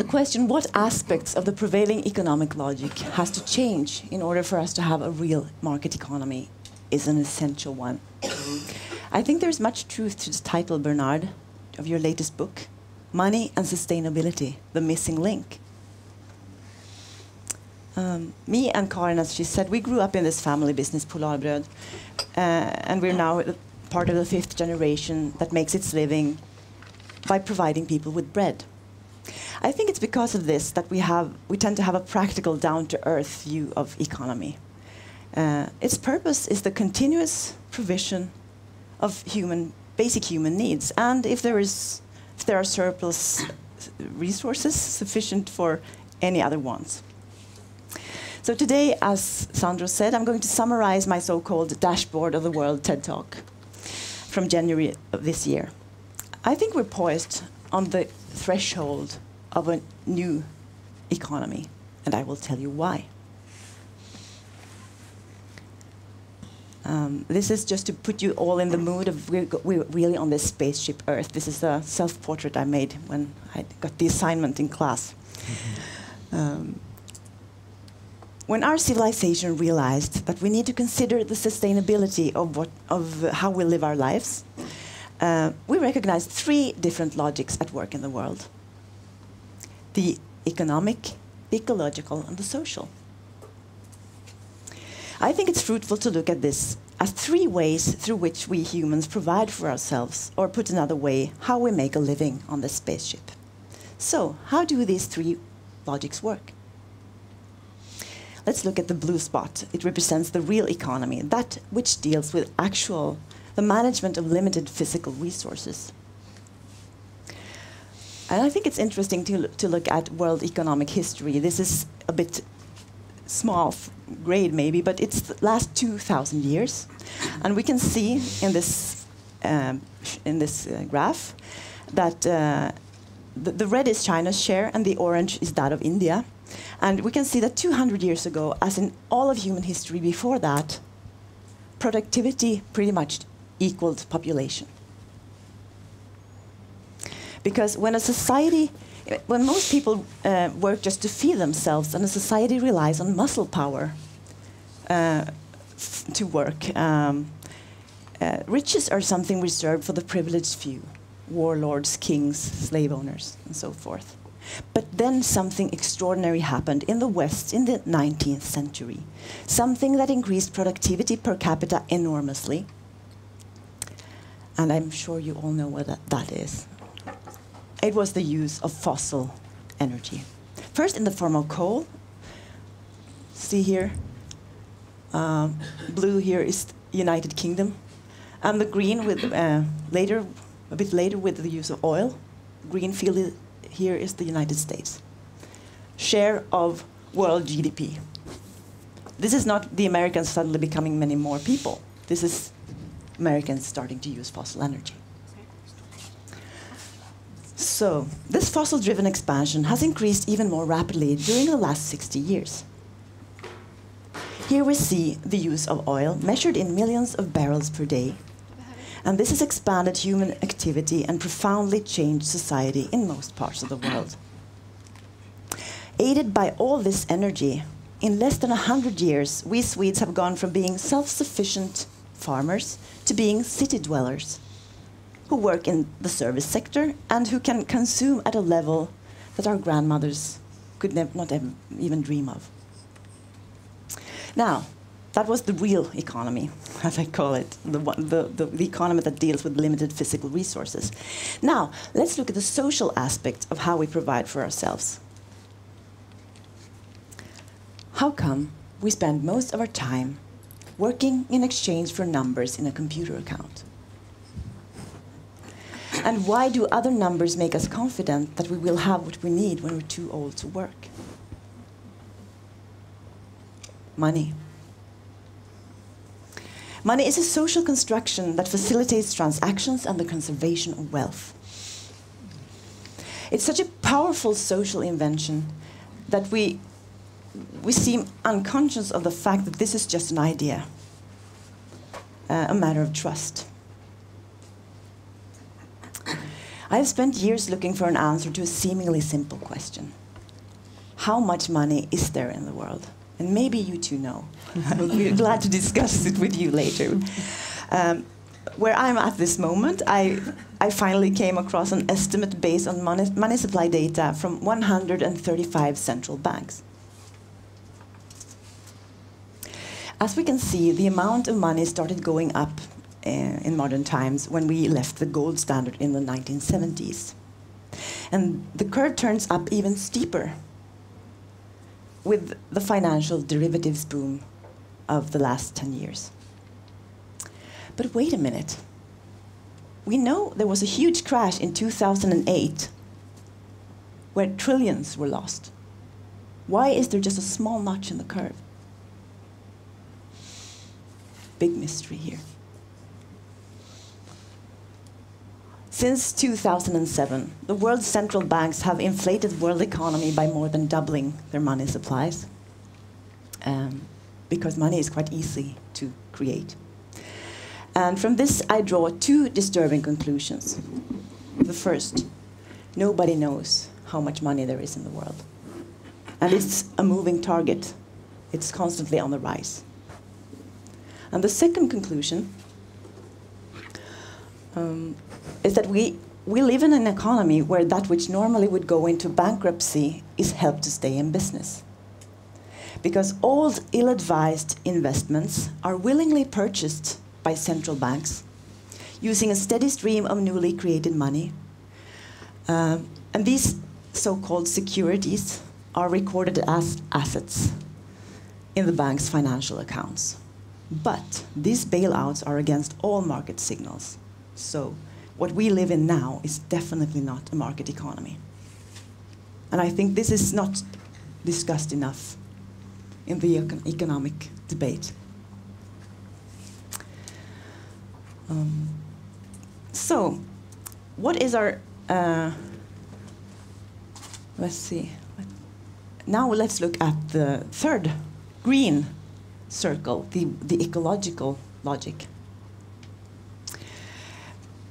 the question, what aspects of the prevailing economic logic has to change in order for us to have a real market economy, is an essential one. I think there's much truth to the title, Bernard, of your latest book, Money and Sustainability, The Missing Link. Me and Karin, as she said, we grew up in this family business, Polarbröd, and we're now part of the 5th generation that makes its living by providing people with bread. I think it's because of this that we tend to have a practical, down-to-earth view of economy. Its purpose is the continuous provision of basic human needs, and if there are surplus resources sufficient for any other wants. So today, as Sandro said, I'm going to summarize my so-called dashboard of the World TED Talk from January of this year. I think we're poised on the threshold of a new economy, and I will tell you why. This is just to put you all in the mood of we're really on this spaceship Earth. This is a self-portrait I made when I got the assignment in class. When our civilization realized that we need to consider the sustainability of how we live our lives, we recognized 3 different logics at work in the world: the economic, the ecological, and the social. I think it's fruitful to look at this as 3 ways through which we humans provide for ourselves, or put another way, how we make a living on this spaceship. So, how do these 3 logics work? Let's look at the blue spot. It represents the real economy, that which deals with the management of limited physical resources. And I think it's interesting to look at world economic history. This is a bit small grade maybe, but it's the last 2,000 years. And we can see in this graph that the red is China's share and the orange is that of India. And we can see that 200 years ago, as in all of human history before that, productivity pretty much equaled population. Because when most people work just to feed themselves, and a society relies on muscle power to work, riches are something reserved for the privileged few, warlords, kings, slave owners, and so forth. But then something extraordinary happened in the West in the 19th century, something that increased productivity per capita enormously. And I'm sure you all know what that is. It was the use of fossil energy. First in the form of coal. See here, blue here is United Kingdom, and the green with a bit later with the use of oil. Green field here is the United States. Share of world GDP. This is not the Americans suddenly becoming many more people. This is Americans starting to use fossil energy. So this fossil-driven expansion has increased even more rapidly during the last 60 years. Here we see the use of oil measured in millions of barrels per day. And this has expanded human activity and profoundly changed society in most parts of the world. Aided by all this energy, in less than 100 years, we Swedes have gone from being self-sufficient farmers to being city dwellers who work in the service sector and who can consume at a level that our grandmothers could not even dream of. Now, that was the real economy, as I call it, the economy that deals with limited physical resources. Now, let's look at the social aspect of how we provide for ourselves. How come we spend most of our time working in exchange for numbers in a computer account? And why do other numbers make us confident that we will have what we need when we're too old to work? Money. Money is a social construction that facilitates transactions and the conservation of wealth. It's such a powerful social invention that we seem unconscious of the fact that this is just an idea, a matter of trust. I've spent years looking for an answer to a seemingly simple question. How much money is there in the world? And maybe you two know. I'll be glad to discuss it with you later. Where I'm at this moment, I finally came across an estimate based on money supply data from 135 central banks. As we can see, the amount of money started going up in modern times when we left the gold standard in the 1970s. And the curve turns up even steeper with the financial derivatives boom of the last 10 years. But wait a minute. We know there was a huge crash in 2008 where trillions were lost. Why is there just a small notch in the curve? Big mystery here. Since 2007, the world's central banks have inflated world economy by more than doubling their money supplies, because money is quite easy to create. And from this, I draw two disturbing conclusions. The first, nobody knows how much money there is in the world. And it's a moving target. It's constantly on the rise. And the second conclusion is that we live in an economy where that which normally would go into bankruptcy is helped to stay in business. Because old, ill-advised investments are willingly purchased by central banks, using a steady stream of newly created money. And these so-called securities are recorded as assets in the bank's financial accounts. But these bailouts are against all market signals. So what we live in now is definitely not a market economy. And I think this is not discussed enough in the economic debate. So, what is our, let's see. Now let's look at the third green circle, the ecological logic.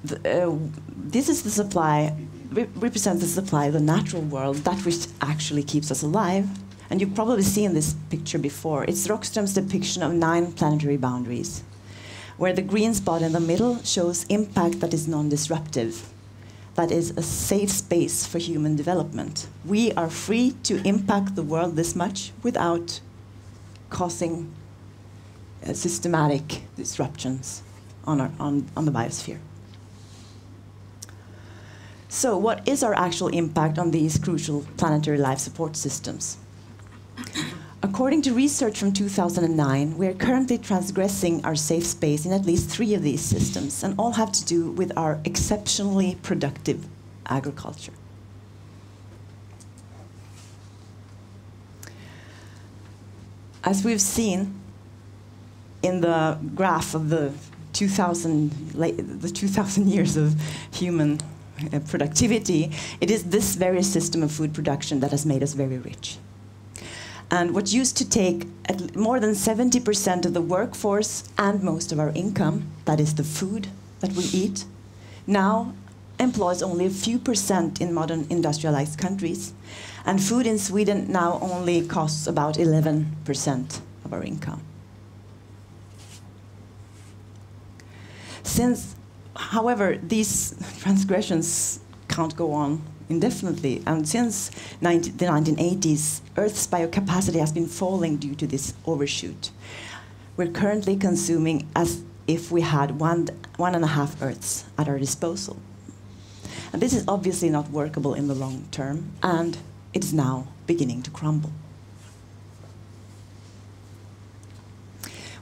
This is the supply, represents the supply of the natural world, that which actually keeps us alive. And you've probably seen this picture before. It's Rockström's depiction of 9 planetary boundaries, where the green spot in the middle shows impact that is non-disruptive, that is a safe space for human development. We are free to impact the world this much without causing systematic disruptions on the biosphere. So what is our actual impact on these crucial planetary life support systems? According to research from 2009, we are currently transgressing our safe space in at least 3 of these systems, and all have to do with our exceptionally productive agriculture. As we've seen in the graph of the 2,000 years of human productivity, it is this very system of food production that has made us very rich. And what used to take more than 70% of the workforce and most of our income, that is the food that we eat, now employs only a few percent in modern industrialized countries. And food in Sweden now only costs about 11% of our income. However, these transgressions can't go on indefinitely, and since the 1980s, Earth's biocapacity has been falling due to this overshoot. We're currently consuming as if we had one and a half Earths at our disposal. And this is obviously not workable in the long term, and it is now beginning to crumble.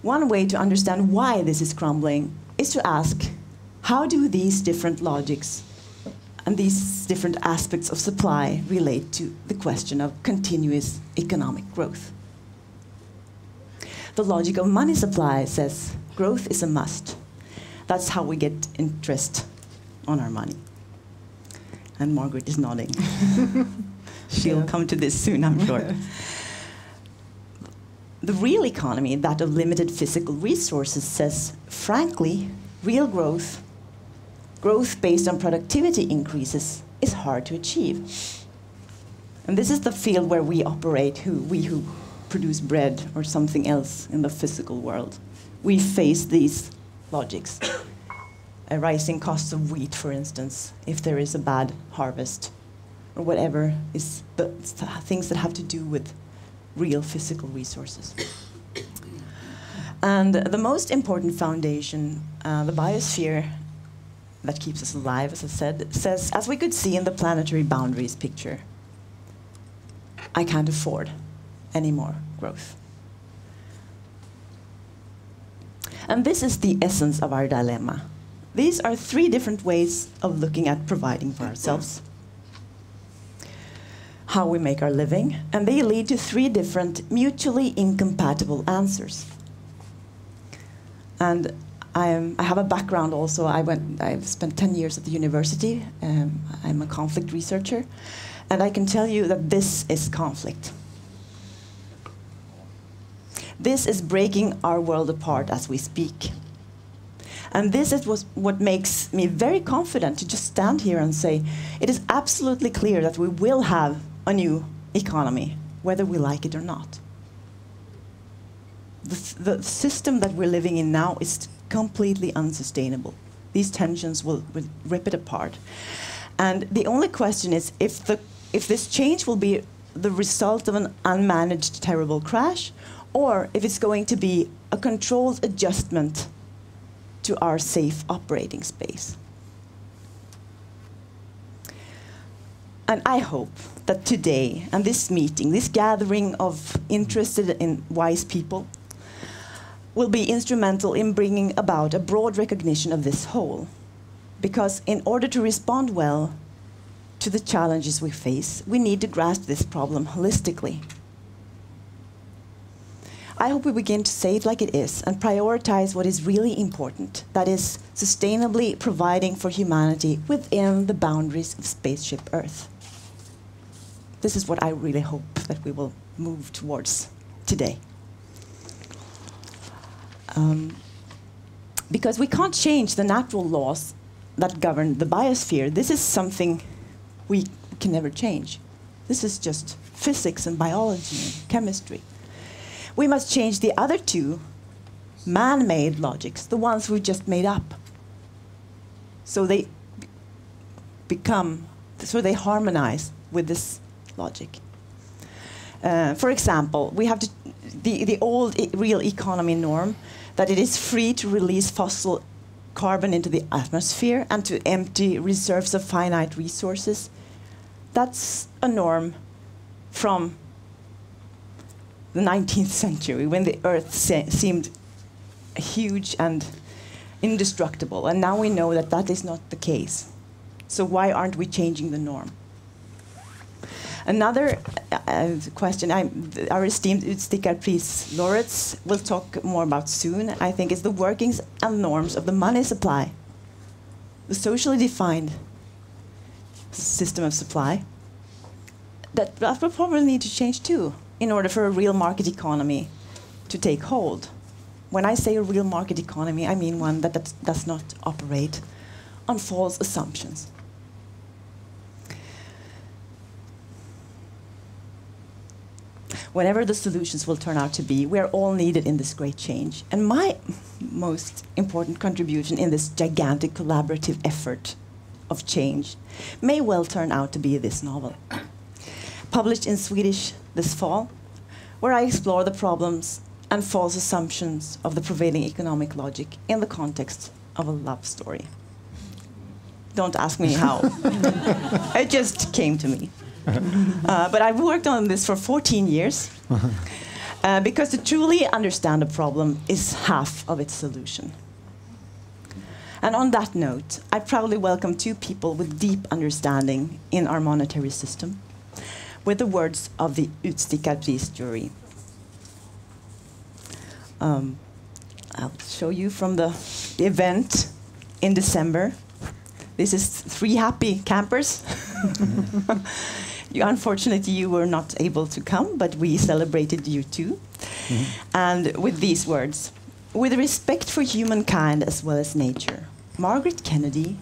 One way to understand why this is crumbling is to ask, how do these different logics and these different aspects of supply relate to the question of continuous economic growth? The logic of money supply says growth is a must. That's how we get interest on our money. And Margrit is nodding. She'll come to this soon, I'm sure. The real economy, that of limited physical resources, says, frankly, real growth growth based on productivity increases is hard to achieve. And this is the field where we operate, we who produce bread or something else in the physical world. We face these logics. Rising costs of wheat, for instance, if there is a bad harvest, or whatever is the things that have to do with real physical resources. And the most important foundation, the biosphere that keeps us alive, as I said, says, as we could see in the planetary boundaries picture, I can't afford any more growth. And this is the essence of our dilemma. These are three different ways of looking at providing for ourselves, how we make our living, and they lead to three different mutually incompatible answers. And I have a background also. I've spent 10 years at the university. I'm a conflict researcher. And I can tell you that this is conflict. This is breaking our world apart as we speak. And this is what makes me very confident to just stand here and say, it is absolutely clear that we will have a new economy, whether we like it or not. The system that we're living in now is completely unsustainable. These tensions will rip it apart. And the only question is if this change will be the result of an unmanaged terrible crash, or if it's going to be a controlled adjustment to our safe operating space. And I hope that today, and this meeting, this gathering of interested and wise people, will be instrumental in bringing about a broad recognition of this whole. Because in order to respond well to the challenges we face, we need to grasp this problem holistically. I hope we begin to say it like it is and prioritize what is really important, that is, sustainably providing for humanity within the boundaries of spaceship Earth. This is what I really hope that we will move towards today. Because we can't change the natural laws that govern the biosphere. This is something we can never change. This is just physics and biology and chemistry. We must change the other two man-made logics, the ones we've just made up. So they harmonize with this logic. For example, we have the old real economy norm that it is free to release fossil carbon into the atmosphere and to empty reserves of finite resources. That's a norm from the 19th century, when the Earth seemed huge and indestructible. And now we know that that is not the case. So why aren't we changing the norm? Another question our esteemed Utstickar Prize laureates will talk more about soon, I think, is the workings and norms of the money supply, the socially defined system of supply. That will probably need to change too, in order for a real market economy to take hold. When I say a real market economy, I mean one that does not operate on false assumptions. Whatever the solutions will turn out to be, we are all needed in this great change. And my most important contribution in this gigantic collaborative effort of change may well turn out to be this novel, published in Swedish this fall, where I explore the problems and false assumptions of the prevailing economic logic in the context of a love story. Don't ask me how. It just came to me. But I've worked on this for 14 years, because to truly understand a problem is half of its solution. And on that note, I proudly welcome two people with deep understanding in our monetary system, with the words of the Utstickar Prize jury. I'll show you from the event in December. This is 3 happy campers. Unfortunately, you were not able to come, but we celebrated you too. And with these words: with respect for humankind as well as nature, Margrit Kennedy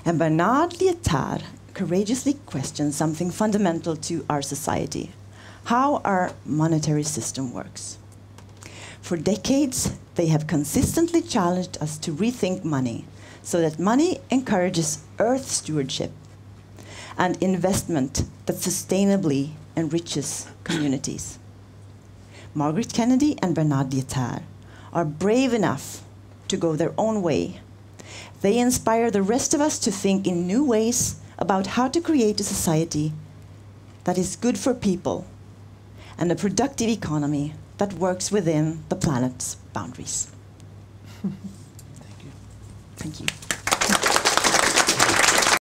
And Bernard Lietaer courageously questions something fundamental to our society: how our monetary system works. For decades, they have consistently challenged us to rethink money so that money encourages earth stewardship and investment that sustainably enriches communities. Margrit Kennedy and Bernard Lietaer are brave enough to go their own way. They inspire the rest of us to think in new ways about how to create a society that is good for people and a productive economy that works within the planet's boundaries. Thank you. Thank you.